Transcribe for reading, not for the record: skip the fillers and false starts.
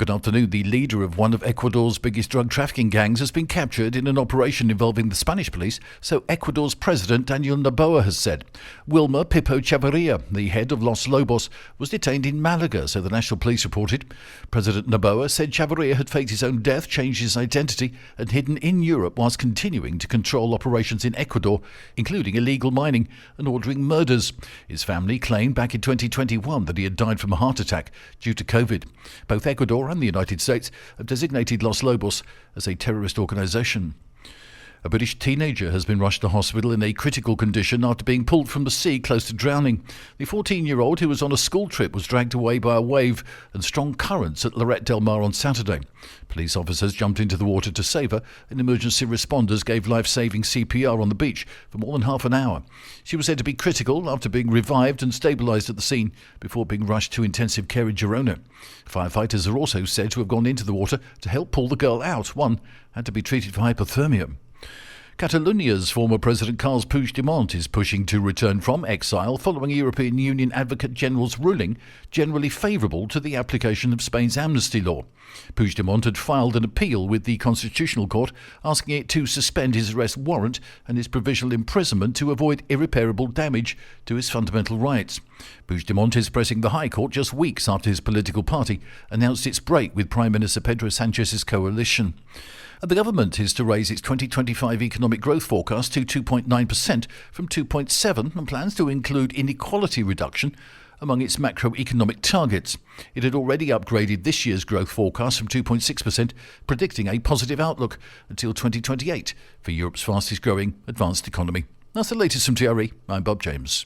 Good afternoon. The leader of one of Ecuador's biggest drug trafficking gangs has been captured in an operation involving the Spanish police, so Ecuador's president Daniel Noboa has said. Wilmer Pipo Chavarria, the head of Los Lobos, was detained in Malaga, so the national police reported. President Noboa said Chavarria had faked his own death, changed his identity, and hidden in Europe whilst continuing to control operations in Ecuador, including illegal mining and ordering murders. His family claimed back in 2021 that he had died from a heart attack due to COVID. Both Ecuador and the United States have designated Los Lobos as a terrorist organisation. A British teenager has been rushed to hospital in a critical condition after being pulled from the sea close to drowning. The 14-year-old, who was on a school trip, was dragged away by a wave and strong currents at Lloret del Mar on Saturday. Police officers jumped into the water to save her, and emergency responders gave life-saving CPR on the beach for more than half an hour. She was said to be critical after being revived and stabilised at the scene before being rushed to intensive care in Girona. Firefighters are also said to have gone into the water to help pull the girl out. One had to be treated for hypothermia. Catalonia's former President Carles Puigdemont is pushing to return from exile following a European Union Advocate General's ruling generally favourable to the application of Spain's amnesty law. Puigdemont had filed an appeal with the Constitutional Court asking it to suspend his arrest warrant and his provisional imprisonment to avoid irreparable damage to his fundamental rights. Puigdemont is pressing the High Court just weeks after his political party announced its break with Prime Minister Pedro Sanchez's coalition. The government is to raise its 2025 economic growth forecast to 2.9% from 2.7% and plans to include inequality reduction among its macroeconomic targets. It had already upgraded this year's growth forecast from 2.6%, predicting a positive outlook until 2028 for Europe's fastest growing advanced economy. That's the latest from TRE. I'm Bob James.